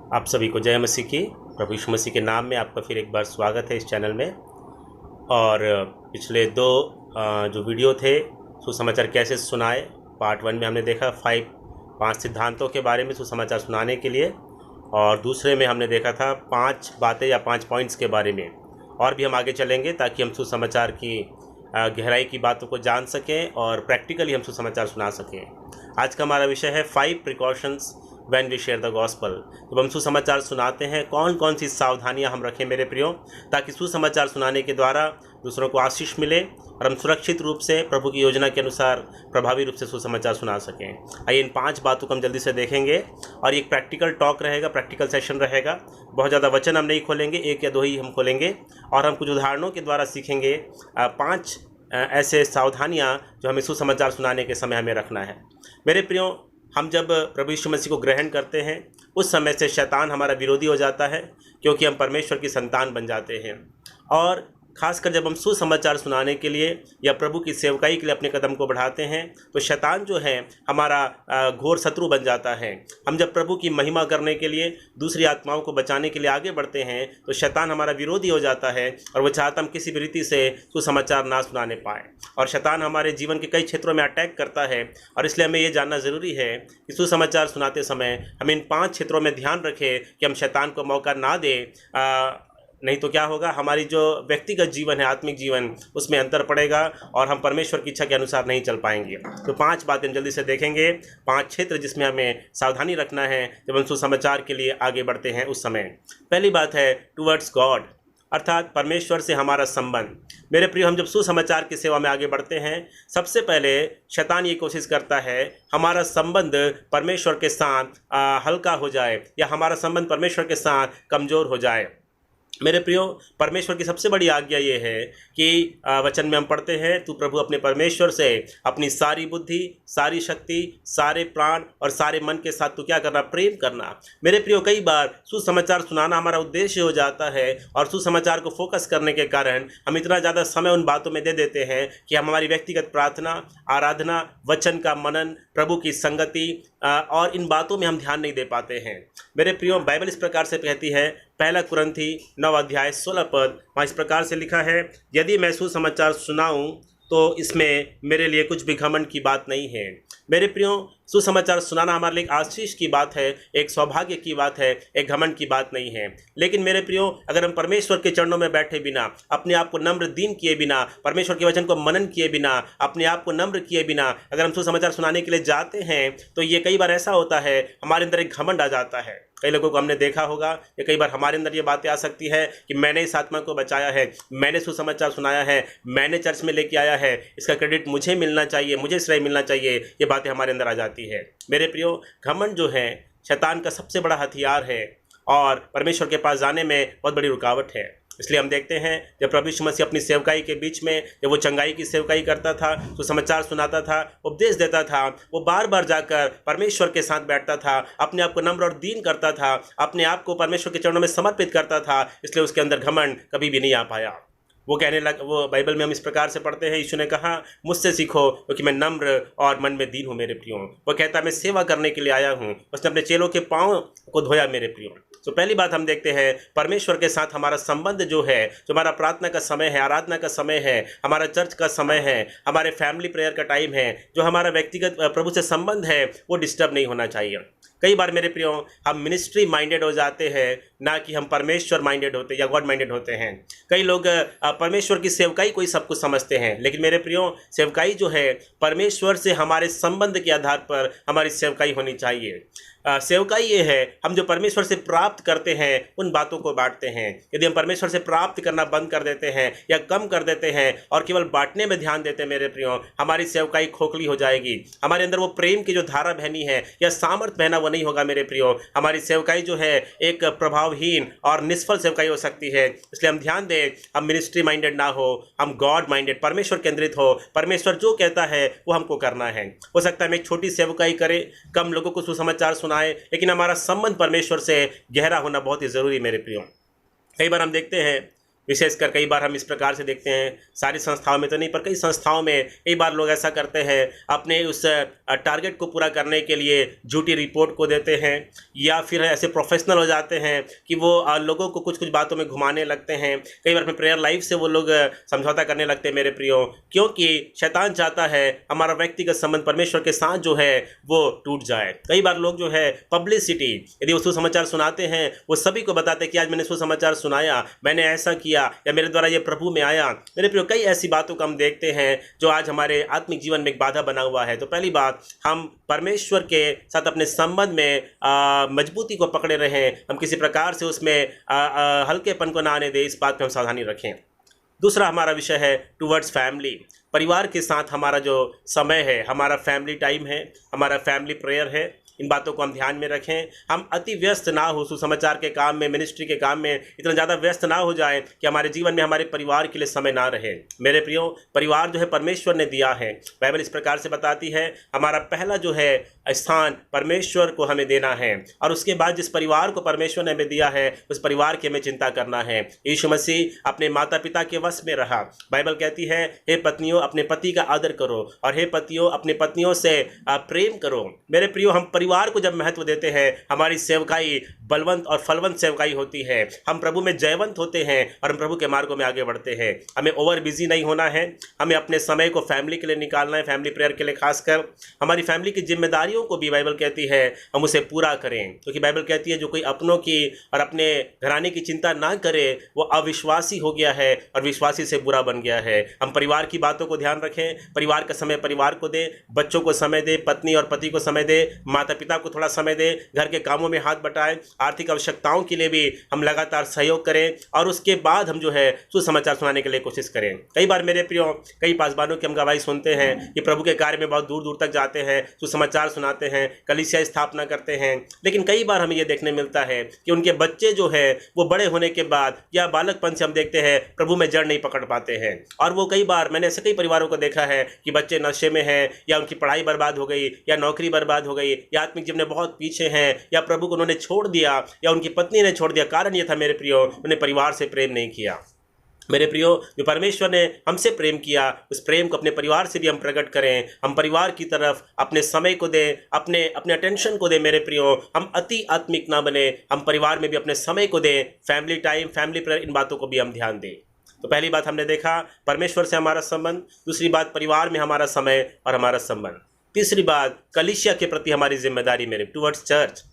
आप सभी को जय मसीह की। प्रभु यीशु मसीह के नाम में आपका फिर एक बार स्वागत है इस चैनल में। और पिछले दो जो वीडियो थे सुसमाचार कैसे सुनाए, पार्ट 1 में हमने देखा 5 सिद्धांतों के बारे में सुसमाचार सुनाने के लिए, और दूसरे में हमने देखा था 5 बातें या 5 पॉइंट्स के बारे में। और भी हम आगे चलेंगे ताकि हम सुसमाचार की गहराई की बातों को जान सकें और प्रैक्टिकली हम सुसमाचार सुना सकें। आज का हमारा विषय है 5 precautions when we share the gospel. जब हम सुसमाचार सुनाते हैं कौन कौन सी सावधानियां हम रखें मेरे प्रियो, ताकि सुसमाचार सुनाने के द्वारा दूसरों को आशीष मिले और हम सुरक्षित रूप से प्रभु की योजना के अनुसार प्रभावी रूप से सुसमाचार सुना सकें। आइए इन 5 बातों को हम जल्दी से देखेंगे और एक प्रैक्टिकल टॉक रहेगा, प्रैक्टिकल सेशन रहेगा। बहुत ज़्यादा वचन हम नहीं खोलेंगे, 1 या 2 ही हम खोलेंगे और हम कुछ उदाहरणों के द्वारा सीखेंगे 5 ऐसे सावधानियाँ जो हमें सुसमाचार सुनाने के समय हमें रखना है। मेरे प्रियो, हम जब प्रभु यीशु मसीह को ग्रहण करते हैं उस समय से शैतान हमारा विरोधी हो जाता है, क्योंकि हम परमेश्वर की संतान बन जाते हैं। और ख़ासकर जब हम सुसमाचार सुनाने के लिए या प्रभु की सेवकाई के लिए अपने कदम को बढ़ाते हैं तो शैतान जो है हमारा घोर शत्रु बन जाता है। हम जब प्रभु की महिमा करने के लिए, दूसरी आत्माओं को बचाने के लिए आगे बढ़ते हैं तो शैतान हमारा विरोधी हो जाता है और वो चाहता हम किसी भी रीति से सुसमाचार ना सुनाने पाए। और शैतान हमारे जीवन के कई क्षेत्रों में अटैक करता है, और इसलिए हमें ये जानना ज़रूरी है कि सुसमाचार सुनाते समय हम इन 5 क्षेत्रों में ध्यान रखें कि हम शैतान को मौका ना दें। नहीं तो क्या होगा, हमारी जो व्यक्तिगत जीवन है, आत्मिक जीवन, उसमें अंतर पड़ेगा और हम परमेश्वर की इच्छा के अनुसार नहीं चल पाएंगे। तो 5 बातें जल्दी से देखेंगे, 5 क्षेत्र जिसमें हमें सावधानी रखना है जब हम सुसमाचार के लिए आगे बढ़ते हैं उस समय। पहली बात है टुवर्ड्स गॉड, अर्थात परमेश्वर से हमारा संबंध। मेरे प्रिय, हम जब सुसमाचार की सेवा में आगे बढ़ते हैं सबसे पहले शैतान ये कोशिश करता है हमारा संबंध परमेश्वर के साथ हल्का हो जाए या हमारा संबंध परमेश्वर के साथ कमज़ोर हो जाए। मेरे प्रियो, परमेश्वर की सबसे बड़ी आज्ञा ये है कि वचन में हम पढ़ते हैं, तू प्रभु अपने परमेश्वर से अपनी सारी बुद्धि, सारी शक्ति, सारे प्राण और सारे मन के साथ तू क्या करना, प्रेम करना। मेरे प्रियो, कई बार सुसमाचार सुनाना हमारा उद्देश्य हो जाता है और सुसमाचार को फोकस करने के कारण हम इतना ज़्यादा समय उन बातों में दे देते हैं कि हम हमारी व्यक्तिगत प्रार्थना, आराधना, वचन का मनन, प्रभु की संगति और इन बातों में हम ध्यान नहीं दे पाते हैं। मेरे प्रियो, बाइबल इस प्रकार से कहती है, 1 कुरिन्थी 9 अध्याय 16 पद, वहाँ इस प्रकार से लिखा है, यदि मैं सुसमाचार सुनाऊं तो इसमें मेरे लिए कुछ भी घमंड की बात नहीं है। मेरे प्रियो, सुसमाचार सुनाना हमारे लिए एक आशीष की बात है, एक सौभाग्य की बात है, एक घमंड की बात नहीं है। लेकिन मेरे प्रियो, अगर हम परमेश्वर के चरणों में बैठे बिना, अपने आप को नम्र दीन किए बिना, परमेश्वर के वचन को मनन किए बिना, अपने आप को नम्र किए बिना अगर हम सुसमाचार सुनाने के लिए जाते हैं तो ये कई बार ऐसा होता है हमारे अंदर एक घमंड आ जाता है। कई लोगों को हमने देखा होगा, या कई बार हमारे अंदर ये बातें आ सकती है कि मैंने इस आत्मा को बचाया है, मैंने सुसमाचार सुनाया है, मैंने चर्च में लेके आया है, इसका क्रेडिट मुझे मिलना चाहिए, मुझे श्रेय मिलना चाहिए, ये बातें हमारे अंदर आ जाती है। मेरे प्रियो, घमंड जो है शैतान का सबसे बड़ा हथियार है और परमेश्वर के पास जाने में बहुत बड़ी रुकावट है। इसलिए हम देखते हैं जब प्रभु यीशु मसीह अपनी सेवकाई के बीच में, जब वो चंगाई की सेवकाई करता था, तो समाचार सुनाता था, उपदेश देता था, वो बार बार जाकर परमेश्वर के साथ बैठता था, अपने आप को नम्र और दीन करता था, अपने आप को परमेश्वर के चरणों में समर्पित करता था। इसलिए उसके अंदर घमंड कभी भी नहीं आ पाया। वो बाइबल में हम इस प्रकार से पढ़ते हैं, यीशु ने कहा, मुझसे सीखो क्योंकि मैं नम्र और मन में दीन हूँ। मेरे प्रियो, वो कहता है मैं सेवा करने के लिए आया हूँ, उसने अपने चेलों के पाँव को धोया। मेरे प्रियो, तो पहली बात हम देखते हैं परमेश्वर के साथ हमारा संबंध जो है, जो हमारा प्रार्थना का समय है, आराधना का समय है, हमारा चर्च का समय है, हमारे फैमिली प्रेयर का टाइम है, जो हमारा व्यक्तिगत प्रभु से संबंध है, वो डिस्टर्ब नहीं होना चाहिए। कई बार मेरे प्रियो, हम मिनिस्ट्री माइंडेड हो जाते हैं, ना कि हम परमेश्वर माइंडेड होते या गॉड माइंडेड होते हैं। कई लोग परमेश्वर की सेवकाई को ही सब कुछ समझते हैं, लेकिन मेरे प्रियो, सेवकाई जो है परमेश्वर से हमारे संबंध के आधार पर हमारी सेवकाई होनी चाहिए। सेवकाई ये है, हम जो परमेश्वर से प्राप्त करते हैं उन बातों को बांटते हैं। यदि हम परमेश्वर से प्राप्त करना बंद कर देते हैं या कम कर देते हैं और केवल बांटने में ध्यान देते हैं, मेरे प्रियो, हमारी सेवकाई खोखली हो जाएगी। हमारे अंदर वो प्रेम की जो धारा बहनी है या सामर्थ्य बहना वो नहीं होगा। मेरे प्रियो, हमारी सेवकाई जो है एक प्रभावहीन और निष्फल सेवकाई हो सकती है। इसलिए हम ध्यान दें, हम मिनिस्ट्री माइंडेड ना हो, हम गॉड माइंडेड, परमेश्वर केंद्रित हो। परमेश्वर जो कहता है वो हमको करना है। हो सकता है हम एक छोटी सेवकाई करें, कम लोगों को सुसमाचार सुनाएं, लेकिन हमारा संबंध परमेश्वर से गहरा होना बहुत ही ज़रूरी। मेरे प्रियो, कई बार हम देखते हैं विशेषकर कई बार हम इस प्रकार से देखते हैं, सारी संस्थाओं में तो नहीं पर कई संस्थाओं में कई बार लोग ऐसा करते हैं, अपने उस टारगेट को पूरा करने के लिए झूठी रिपोर्ट को देते हैं, या फिर ऐसे प्रोफेशनल हो जाते हैं कि वो लोगों को कुछ कुछ बातों में घुमाने लगते हैं। कई बार अपने प्रेयर लाइफ से वो लोग समझौता करने लगते हैं मेरे प्रियो, क्योंकि शैतान चाहता है हमारा व्यक्तिगत संबंध परमेश्वर के साथ जो है वो टूट जाए। कई बार लोग जो है पब्लिसिटी, यदि वो सुसमाचार सुनाते हैं, वो सभी को बताते हैं कि आज मैंने सुसमाचार सुनाया, मैंने ऐसा किया, या मेरे द्वारा ये प्रभु में आया। मेरे प्रियो, कई ऐसी बातों को हम देखते हैं जो आज हमारे आत्मिक जीवन में एक बाधा बना हुआ है। तो पहली बात, हम परमेश्वर के साथ अपने संबंध में मजबूती को पकड़े रहें, हम किसी प्रकार से उसमें हल्केपन को ना आने दें, इस बात में हम सावधानी रखें। दूसरा हमारा विषय है टूवर्ड्स फैमिली, परिवार के साथ हमारा जो समय है, हमारा फैमिली टाइम है, हमारा फैमिली प्रेयर है, इन बातों को हम ध्यान में रखें। हम अति व्यस्त ना हो, सुसमाचार के काम में, मिनिस्ट्री के काम में इतना ज़्यादा व्यस्त ना हो जाए कि हमारे जीवन में हमारे परिवार के लिए समय ना रहे। मेरे प्रियो, परिवार जो है परमेश्वर ने दिया है। बाइबल इस प्रकार से बताती है, हमारा पहला जो है स्थान परमेश्वर को हमें देना है, और उसके बाद जिस परिवार को परमेश्वर ने हमें दिया है उस परिवार की हमें चिंता करना है। यीशु मसीह अपने माता पिता के वश में रहा। बाइबल कहती है, हे पत्नियों अपने पति का आदर करो, और हे पतियों अपने पत्नियों से प्रेम करो। मेरे प्रियो, हम परिवार को जब महत्व देते हैं, हमारी सेवकाई बलवंत और फलवंत सेवकाई होती है। हम प्रभु में जयवंत होते हैं और हम प्रभु के मार्गों में आगे बढ़ते हैं। हमें ओवर बिजी नहीं होना है, हमें अपने समय को फैमिली के लिए निकालना है, फैमिली प्रेयर के लिए खासकर। हमारी फैमिली की जिम्मेदारियों को भी बाइबल कहती है हम उसे पूरा करें, क्योंकि बाइबल कहती है जो कोई अपनों की और अपने घराने की चिंता ना करे वो अविश्वासी हो गया है और विश्वासी से बुरा बन गया है। हम परिवार की बातों को ध्यान रखें, परिवार का समय परिवार को दें, बच्चों को समय दें, पत्नी और पति को समय दें, माता पिता को थोड़ा समय दें, घर के कामों में हाथ बटाएं, आर्थिक आवश्यकताओं के लिए भी हम लगातार सहयोग करें, और उसके बाद हम जो है सुसमाचार सुनाने के लिए कोशिश करें। कई बार मेरे प्रियो, कई पासवानों की हम गवाही सुनते हैं कि प्रभु के कार्य में बहुत दूर दूर तक जाते हैं, सुसमाचार सुनाते हैं, कलीसिया स्थापना करते हैं, लेकिन कई बार हमें यह देखने मिलता है कि उनके बच्चे जो है वो बड़े होने के बाद या बालकपन से हम देखते हैं प्रभु में जड़ नहीं पकड़ पाते हैं। और वो कई बार, मैंने ऐसे कई परिवारों को देखा है कि बच्चे नशे में हैं, या उनकी पढ़ाई बर्बाद हो गई, या नौकरी बर्बाद हो गई, या आत्मिक जीवन में बहुत पीछे हैं, या प्रभु को उन्होंने छोड़ दिया, या उनकी पत्नी ने छोड़ दिया। कारण यह था मेरे प्रियो, उन्होंने परिवार से प्रेम नहीं किया। मेरे प्रियो, जो परमेश्वर ने हमसे प्रेम किया, उस प्रेम को अपने परिवार से भी हम प्रकट करें। हम परिवार की तरफ अपने समय को दें, अपने अटेंशन को दें। मेरे प्रियो, हम अति आत्मिक ना बने, हम परिवार में भी अपने समय को दें, फैमिली टाइम, फैमिली प्रेयर, इन बातों को भी हम ध्यान दें। तो पहली बात हमने देखा परमेश्वर से हमारा संबंध, दूसरी बात परिवार में हमारा समय और हमारा संबंध, तीसरी बात कलीसिया के प्रति हमारी जिम्मेदारी मेरे टुवर्ड्स चर्च।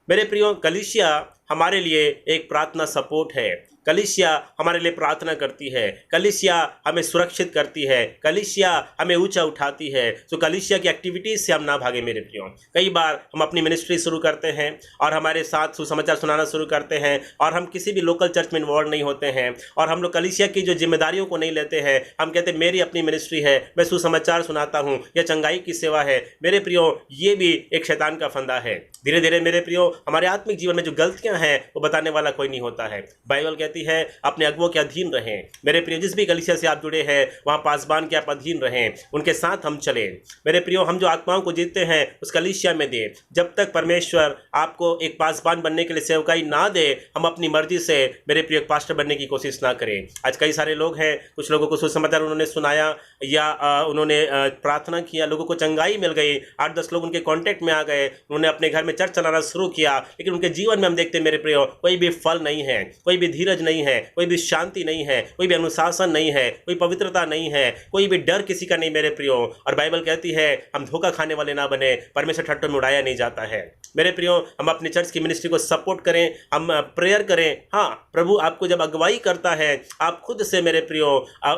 मेरे प्रियो, कलीसिया हमारे लिए एक प्रार्थना सपोर्ट है। कलीसिया हमारे लिए प्रार्थना करती है, कलीसिया हमें सुरक्षित करती है, कलीसिया हमें ऊंचा उठाती है। तो कलीसिया की एक्टिविटीज़ से हम ना भागे मेरे प्रियो। कई बार हम अपनी मिनिस्ट्री शुरू करते हैं और हमारे साथ सुसमाचार सुनाना शुरू करते हैं, और हम किसी भी लोकल चर्च में इन्वॉल्व नहीं होते हैं, और हम लोग कलीसिया की जो जिम्मेदारियों को नहीं लेते हैं। हम कहते हैं मेरी अपनी मिनिस्ट्री है, मैं सुसमाचार सुनाता हूँ, या चंगाई की सेवा है। मेरे प्रियो, ये भी एक शैतान का फंदा है। धीरे धीरे मेरे प्रियो, हमारे आत्मिक जीवन में जो गलतियाँ हैं वो बताने वाला कोई नहीं होता है। बाइबल कहती है अपने अगुओं के अधीन रहें। मेरे प्रियो, जिस भी कलीसिया से आप जुड़े हैं वहाँ पासबान के आप अधीन रहें, उनके साथ हम चलें। मेरे प्रियो, हम जो आत्माओं को जीतते हैं उस कलीसिया में दें। जब तक परमेश्वर आपको एक पासबान बनने के लिए सेवकाई ना दे, हम अपनी मर्जी से मेरे प्रियो एक पास्टर बनने की कोशिश ना करें। आज कई सारे लोग हैं, कुछ लोगों को सुसमाचार उन्होंने सुनाया या उन्होंने प्रार्थना किया, लोगों को चंगाई मिल गई, 8-10 लोग उनके कॉन्टेक्ट में आ गए, उन्होंने अपने घर में चर्च चलाना शुरू किया, लेकिन उनके जीवन में हम देखते हैं मेरे प्रियो कोई भी फल नहीं है, कोई भी धीरज नहीं है, कोई भी शांति नहीं है, कोई भी अनुशासन नहीं है, कोई पवित्रता नहीं है, कोई भी डर किसी का नहीं मेरे प्रियो। और बाइबल कहती है हम धोखा खाने वाले ना बने, परमेश्वर ठट्टों में उड़ाया नहीं जाता है। मेरे प्रियो, हम अपने चर्च की मिनिस्ट्री को सपोर्ट करें, हम प्रेयर करें। हाँ, प्रभु आपको जब अगुवाई करता है, आप खुद से मेरे प्रियो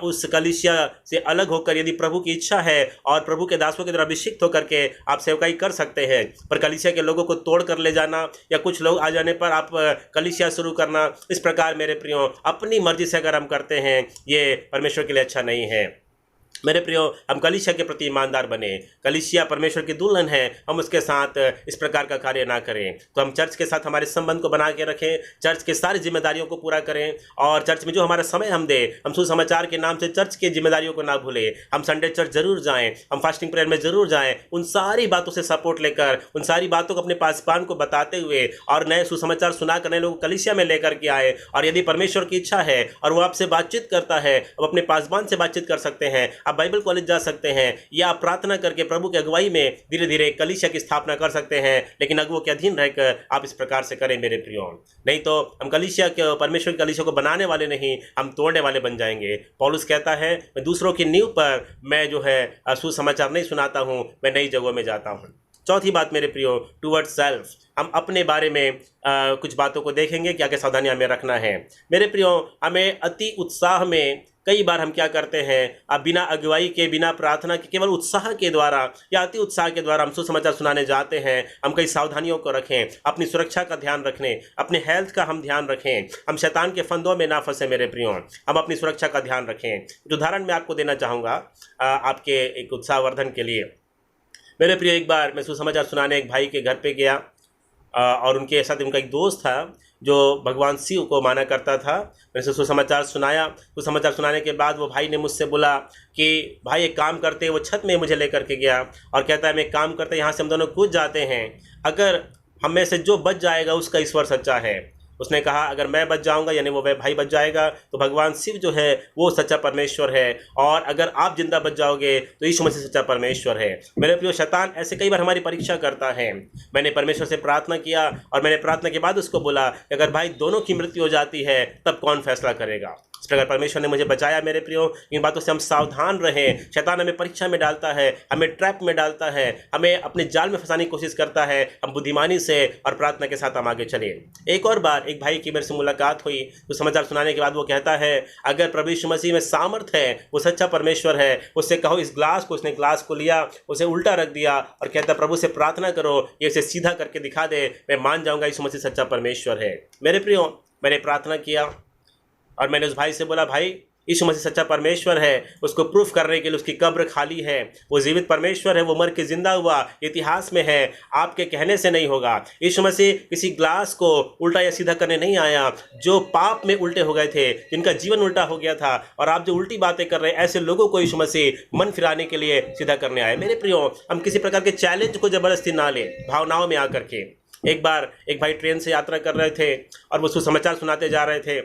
उस कलीसिया से अलग होकर, यदि प्रभु की इच्छा है और प्रभु के दासों के द्वारा अभिषिक्त होकर के आप सेवकाई कर सकते हैं। पर कलीसिया के लोगों को तोड़ कर ले जाना, या कुछ लोग आ जाने पर आप कलीसिया शुरू करना, इस प्रकार मेरे प्रियो अपनी मर्जी से अगर हम करते हैं, ये परमेश्वर के लिए अच्छा नहीं है। मेरे प्रियो, हम कलीसिया के प्रति ईमानदार बने। कलीसिया परमेश्वर की दुल्हन है, हम उसके साथ इस प्रकार का कार्य ना करें। तो हम चर्च के साथ हमारे संबंध को बना के रखें, चर्च के सारी जिम्मेदारियों को पूरा करें, और चर्च में जो हमारा समय हम दें, हम सुसमाचार के नाम से चर्च की जिम्मेदारियों को ना भूलें। हम संडे चर्च जरूर जाएं, हम फास्टिंग प्रेयर में जरूर जाएं, उन सारी बातों से सपोर्ट लेकर, उन सारी बातों को अपने पासपान को बताते हुए और नए सुसमाचार सुना कर नए लोगों को कलीसिया में लेकर के आए। और यदि परमेश्वर की इच्छा है और वो आपसे बातचीत करता है, अब अपने पासबान से बातचीत कर सकते हैं, आप बाइबल कॉलेज जा सकते हैं, या आप प्रार्थना करके प्रभु की अगुवाई में धीरे धीरे कलीसिया की स्थापना कर सकते हैं। लेकिन अगुवों के अधीन रहकर आप इस प्रकार से करें मेरे प्रियो, नहीं तो हम कलीसिया के, परमेश्वर की कलीसिया को बनाने वाले नहीं, हम तोड़ने वाले बन जाएंगे। पौलुस कहता है, मैं दूसरों की नींव पर मैं जो है सुसमाचार नहीं सुनाता हूँ, मैं नई जगहों में जाता हूँ। चौथी बात मेरे प्रियो, टूवर्ड सेल्फ, हम अपने बारे में कुछ बातों को देखेंगे, क्या क्या सावधानी हमें रखना है। मेरे प्रियो, हमें अति उत्साह में कई बार हम क्या करते हैं, अब बिना अगुवाई के, बिना प्रार्थना के, केवल उत्साह के द्वारा या अति उत्साह के द्वारा हम सुसमाचार सुनाने जाते हैं। हम कई सावधानियों को रखें, अपनी सुरक्षा का ध्यान रखें, अपने हेल्थ का हम ध्यान रखें, हम शैतान के फंदों में ना फंसे मेरे प्रियो, हम अपनी सुरक्षा का ध्यान रखें। जो उदाहरण मैं आपको देना चाहूँगा आपके एक उत्साहवर्धन के लिए। मेरे प्रियो, एक बार मैं सुसमाचार सुनाने एक भाई के घर पे गया, और उनके साथ उनका एक दोस्त था जो भगवान शिव को माना करता था। मैंने उसे सुसमाचार सुनाया। सुसमाचार सुनाने के बाद वो भाई ने मुझसे बोला कि भाई एक काम करते, वो छत में मुझे लेकर के गया और कहता है, मैं एक काम करते, यहाँ से हम दोनों कूद जाते हैं, अगर हम में से जो बच जाएगा उसका ईश्वर सच्चा है। उसने कहा, अगर मैं बच जाऊंगा, यानी वो भाई बच जाएगा, तो भगवान शिव जो है वो सच्चा परमेश्वर है, और अगर आप जिंदा बच जाओगे तो यीशु मसीह सच्चा परमेश्वर है। मेरे प्रियो, शैतान ऐसे कई बार हमारी परीक्षा करता है। मैंने परमेश्वर से प्रार्थना किया, और मैंने प्रार्थना के बाद उसको बोला कि अगर भाई दोनों की मृत्यु हो जाती है तब कौन फैसला करेगा। इस प्रकार परमेश्वर ने मुझे बचाया। मेरे प्रियो, इन बातों से हम सावधान रहें। शैतान हमें परीक्षा में डालता है, हमें ट्रैप में डालता है, हमें अपने जाल में फंसाने की कोशिश करता है। हम बुद्धिमानी से और प्रार्थना के साथ हम आगे चले। एक और बार एक भाई की मेरे से मुलाकात हुई, तो समाचार सुनाने के बाद वो कहता है, अगर प्रभु यीशु मसीह में सामर्थ है, वो सच्चा परमेश्वर है, उससे कहो इस ग्लास को। उसने ग्लास को लिया, उसे उल्टा रख दिया और कहता, प्रभु से प्रार्थना करो, ये इसे सीधा करके दिखा दे, मैं मान जाऊंगा यीशु मसीह सच्चा परमेश्वर है। मेरे प्रियो, मैंने प्रार्थना किया और मैंने उस भाई से बोला, भाई यीशु मसीह सच्चा परमेश्वर है, उसको प्रूफ करने के लिए उसकी कब्र खाली है, वो जीवित परमेश्वर है, वो मर के जिंदा हुआ, इतिहास में है, आपके कहने से नहीं होगा। यीशु मसीह किसी ग्लास को उल्टा या सीधा करने नहीं आया। जो पाप में उल्टे हो गए थे, जिनका जीवन उल्टा हो गया था, और आप जो उल्टी बातें कर रहे हैं, ऐसे लोगों को यीशु मसीह मन फिराने के लिए सीधा करने आए। मेरे प्रियो, हम किसी प्रकार के चैलेंज को जबरदस्ती ना लें, भावनाओं में आकर के। एक बार एक भाई ट्रेन से यात्रा कर रहे थे और वो सुसमाचार सुनाते जा रहे थे,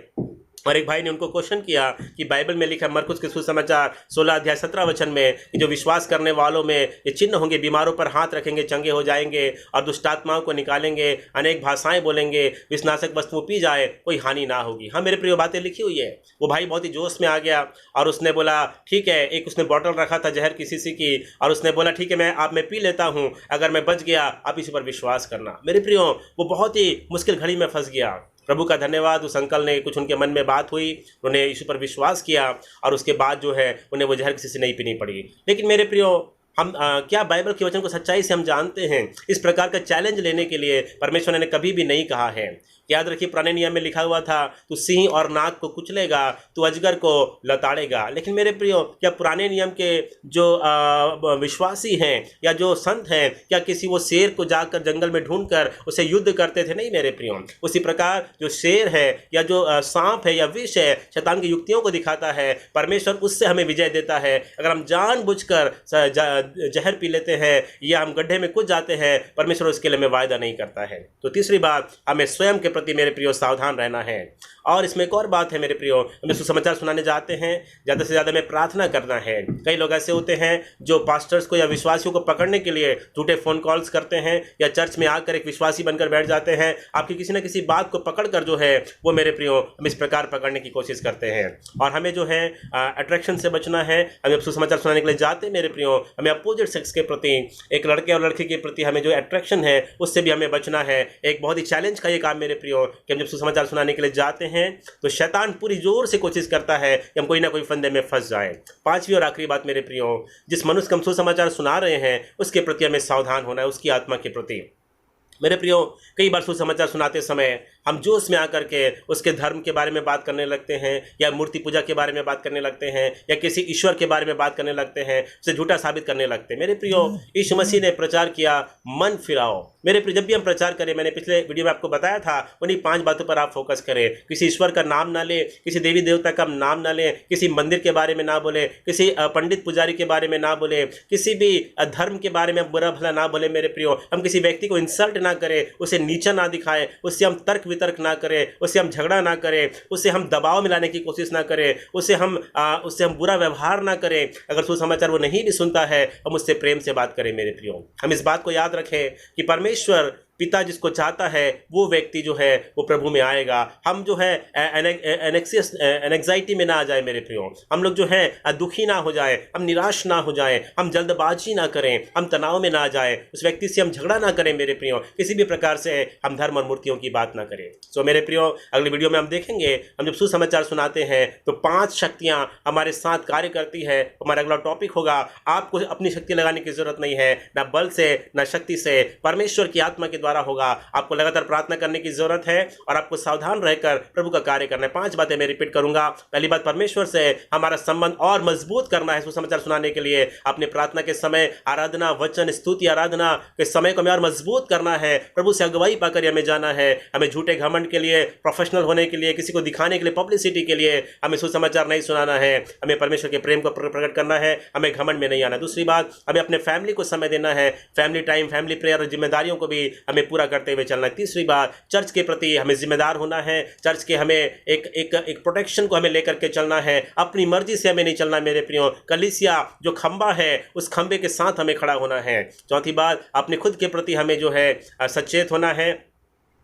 और एक भाई ने उनको क्वेश्चन किया कि बाइबल में लिखा मरकुस के सुसमाचार 16 अध्याय 17 वचन में कि जो विश्वास करने वालों में ये चिन्ह होंगे, बीमारों पर हाथ रखेंगे, चंगे हो जाएंगे, और दुष्ट आत्माओं को निकालेंगे, अनेक भाषाएं बोलेंगे, विषनाशक वस्तुओं पी जाए, कोई हानि ना होगी। हाँ मेरे प्रिय, बातें लिखी हुई है। वो भाई बहुत ही जोश में आ गया और उसने बोला, ठीक है, एक उसने बॉटल रखा था जहर की शीशी की, और उसने बोला, ठीक है, मैं पी लेता हूँ, अगर मैं बच गया आप इसी पर विश्वास करना। मेरे प्रियो, वो बहुत ही मुश्किल घड़ी में फंस गया। प्रभु का धन्यवाद, उस अंकल ने, कुछ उनके मन में बात हुई, उन्होंने यीशु पर विश्वास किया, और उसके बाद जो है उन्हें वो जहर किसी से नहीं पीनी पड़ी। लेकिन मेरे प्रियो, हम क्या बाइबल के वचन को सच्चाई से हम जानते हैं? इस प्रकार का चैलेंज लेने के लिए परमेश्वर ने कभी भी नहीं कहा है। याद रखिए, पुराने नियम में लिखा हुआ था, तू सिंह और नाग को कुचलेगा, तू अजगर को लताड़ेगा। लेकिन मेरे प्रियो, क्या पुराने नियम के जो विश्वासी हैं या जो संत हैं, क्या किसी वो शेर को जाकर जंगल में ढूंढकर उसे युद्ध करते थे? नहीं मेरे प्रियो। उसी प्रकार जो शेर है या जो सांप है या विष है, शैतान की युक्तियों को दिखाता है, परमेश्वर उससे हमें विजय देता है। अगर हम जानबूझकर जहर पी लेते हैं या हम गड्ढे में कूद जाते हैं, परमेश्वर उसके लिए हमें वायदा नहीं करता है। तो तीसरी बात, हमें स्वयं के प्रति मेरे प्रियो सावधान रहना है। और इसमें एक और बात है मेरे प्रियो, हमें सुसमाचार सुनाने जाते हैं, ज़्यादा से ज़्यादा हमें प्रार्थना करना है। कई लोग ऐसे होते हैं जो पास्टर्स को या विश्वासियों को पकड़ने के लिए झूठे फ़ोन कॉल्स करते हैं, या चर्च में आकर एक विश्वासी बनकर बैठ जाते हैं। आपकी किसी न किसी बात को पकड़ कर जो है वो मेरे प्रियो हम इस प्रकार पकड़ने की कोशिश करते हैं। और हमें जो है अट्रैक्शन से बचना है। हमें सुसमाचार सुनाने के लिए जाते मेरे प्रियो, हमें अपोजिट सेक्स के प्रति, एक लड़के और लड़की के प्रति हमें जो अट्रैक्शन है उससे भी हमें बचना है। एक बहुत ही चैलेंज का ये काम मेरे प्रियो कि हम जब सुसमाचार सुनाने के लिए जाते हैं तो शैतान पूरी जोर से कोशिश करता है कि हम कोई ना कोई फंदे में फंस जाएं। पांचवी और आखिरी बात मेरे प्रियो, जिस मनुष्य को हम सुसमाचार सुना रहे हैं उसके प्रति हमें सावधान होना है, उसकी आत्मा के प्रति। मेरे प्रियो, कई बार सुसमाचार सुनाते समय हम जोश में आकर के उसके धर्म के बारे में बात करने लगते हैं, या मूर्ति पूजा के बारे में बात करने लगते हैं, या किसी ईश्वर के बारे में बात करने लगते हैं, उसे झूठा साबित करने लगते हैं। मेरे प्रियो, यीशु मसीह ने प्रचार किया, मन फिराओ। मेरे प्रियो, जब भी हम प्रचार करें, मैंने पिछले वीडियो में आपको बताया था, उन्हीं 5 बातों पर आप फोकस करें। किसी ईश्वर का नाम ना लें, किसी देवी देवता का नाम ना लें, किसी मंदिर के बारे में ना बोले, किसी पंडित पुजारी के बारे में ना बोले, किसी भी धर्म के बारे में बुरा भला ना बोले। मेरे प्रियो, हम किसी व्यक्ति को इंसल्ट ना करें, उसे नीचा ना दिखाएं, उससे हम तर्क वितर्क ना करें, उससे हम झगड़ा ना करें, उससे हम दबाव में लाने की कोशिश ना करें, उससे हम बुरा व्यवहार ना करें। अगर सुसमाचार वो नहीं भी सुनता है, हम उससे प्रेम से बात करें। मेरे प्रियो, हम इस बात को याद रखें कि परमेश्वर पिता जिसको चाहता है वो व्यक्ति जो है वो प्रभु में आएगा। हम जो है एनेक्साइटी में ना आ जाए। मेरे प्रियो, हम लोग जो है दुखी ना हो जाए, हम निराश ना हो जाए, हम जल्दबाजी ना करें, हम तनाव में ना आ जाए, उस व्यक्ति से हम झगड़ा ना करें। मेरे प्रियो, किसी भी प्रकार से हम धर्म और मूर्तियों की बात ना करें। सो मेरे प्रियो, अगले वीडियो में हम देखेंगे, हम जब सुसमाचार सुनाते हैं तो 5 शक्तियाँ हमारे साथ कार्य करती है। हमारा अगला टॉपिक होगा, आपको अपनी शक्ति लगाने की जरूरत नहीं है, ना बल से ना शक्ति से, परमेश्वर की आत्मा के द्वारा होगा। आपको लगातार प्रार्थना करने की जरूरत है और आपको सावधान रहकर प्रभु का कार्य करना है। 5 बातें मैं रिपीट करूंगा। पहली बात, परमेश्वर से हमारा संबंध और मजबूत करना है। सुसमाचार सुनाने के लिए अपने प्रार्थना के समय, आराधना, वचन, स्तुति, आराधना के समय को हमें और मजबूत करना है। प्रभु से अगुवाई पाकर हमें जाना है। हमें झूठे घमंड के लिए, प्रोफेशनल होने के लिए, किसी को दिखाने के लिए, पब्लिसिटी के लिए हमें सुसमाचार नहीं सुनाना है। हमें परमेश्वर के प्रेम को प्रकट करना है। हमें घमंड में नहीं आना। दूसरी बात, हमें अपने फैमिली को समय देना है। फैमिली टाइम, फैमिली प्रेयर और जिम्मेदारियों को भी हमें पूरा करते हुए चलना है। तीसरी बात, चर्च के प्रति हमें जिम्मेदार होना है। चर्च के हमें एक प्रोटेक्शन को हमें लेकर के चलना है। अपनी मर्जी से हमें नहीं चलना। मेरे प्रियो, कलीसिया जो खंबा है, उस खंबे के साथ हमें खड़ा होना है। चौथी बात, अपने खुद के प्रति हमें जो है सचेत होना है।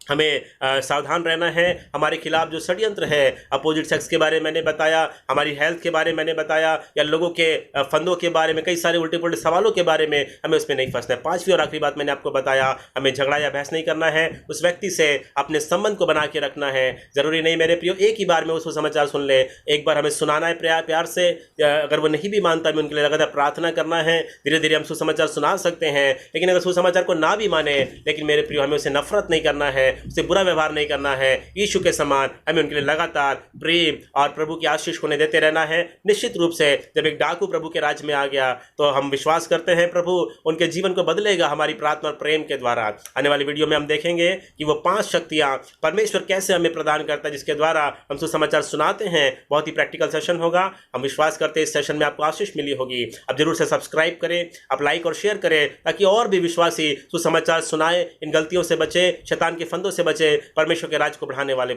हमें सावधान रहना है। हमारे खिलाफ जो षड्यंत्र है, अपोजिट सेक्स के बारे में मैंने बताया, हमारी हेल्थ के बारे में मैंने बताया, या लोगों के फंदों के बारे में, कई सारे उल्टे पुल्टे सवालों के बारे में, हमें उसमें नहीं फंसना है। 5वीं और आखिरी बात मैंने आपको बताया, हमें झगड़ा या बहस नहीं करना है। उस व्यक्ति से अपने संबंध को बना के रखना है। जरूरी नहीं मेरे प्रियो एक ही बार में उसको समाचार सुन ले। एक बार हमें सुनाना है प्यार से। अगर वो नहीं भी मानता, हमें उनके लिए लगातार प्रार्थना करना है। धीरे धीरे हम सुसमाचार सुना सकते हैं। लेकिन अगर सुसमाचार को ना भी माने, लेकिन मेरे प्रियो, हमें उसे नफरत नहीं करना है, उससे बुरा व्यवहार नहीं करना है। यीशु के समान हमें उनके लिए लगातार प्रेम और प्रभु की आशीष को देते रहना है। निश्चित रूप से जब एक डाकू प्रभु के राज्य में आ गया, तो हम विश्वास करते हैं प्रभु उनके जीवन को बदलेगा हमारी प्रार्थना और प्रेम के द्वारा। आने वाली वीडियो में हम देखेंगे कि वो 5 शक्तियां परमेश्वर कैसे हमें प्रदान करता है, जिसके द्वारा हम सुसमाचार सुनाते हैं। बहुत ही प्रैक्टिकल सेशन होगा। हम विश्वास करते हैं इस सेशन में आपको आशीष मिली होगी। अब जरूर से सब्सक्राइब करें, आप लाइक और शेयर करें, ताकि और भी विश्वासी सुसमाचार सुनाए, इन गलतियों से बचे, शैतान के फंदों से बचे, परमेश्वर के राज को बढ़ाने वाले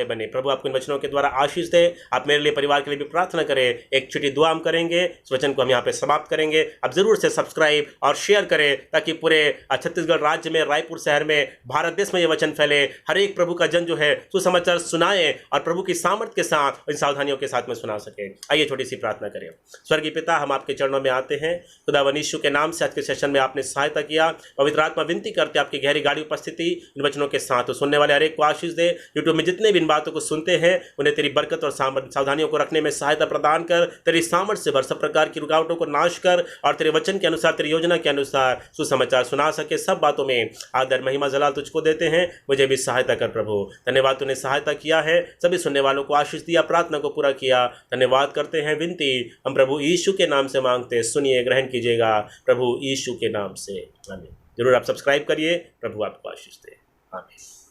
बने। प्रभु आपको इन वचनों के द्वारा आशीष दे। आप मेरे लिए, परिवार के लिए भी प्रार्थना करें। एक छोटी दुआ हम करेंगे, इस वचन को हम यहाँ पे समाप्त करेंगे। आप जरूर से सब्सक्राइब और शेयर करें, ताकि पूरे छत्तीसगढ़ राज्य में, रायपुर शहर में, भारत देश में ये वचन फैले। हर एक प्रभु का जन जो है सुसमाचार सुनाए और प्रभु की सामर्थ के साथ, इन सावधानियों के साथ में सुना सके। आइए छोटी सी प्रार्थना करें। स्वर्गीय पिता, हम आपके चरणों में आते हैं। खुदावन यीशु के नाम से आज के सेशन में आपने सहायता किया। पवित्र आत्मा विनती करते आपकी गहरी गाढ़ी उपस्थिति इन वचनों के साथ, तो सुनने वाले हर एक को आशीष दे। यूट्यूब में जितने भी इन बातों को सुनते हैं, उन्हें तेरी बरकत और सावधानियों को रखने में सहायता प्रदान कर। तेरी सामर्थ से भर, सब प्रकार की रुकावटों को नाश कर, और तेरे वचन के अनुसार, तेरी योजना के अनुसार सुसमाचार सुना सके। सब बातों में आदर, महिमा, जलाल तुझको देते हैं। मुझे भी सहायता कर प्रभु। धन्यवाद, तूने सहायता किया है। सभी सुनने वालों को आशीष दिया, प्रार्थना को पूरा किया। धन्यवाद करते हैं। विनती हम प्रभु यीशु के नाम से मांगते, सुनिए, ग्रहण कीजिएगा प्रभु यीशु के नाम से। आमीन। जरूर आप सब्सक्राइब करिए। प्रभु आपको आशीष दे। आमीन।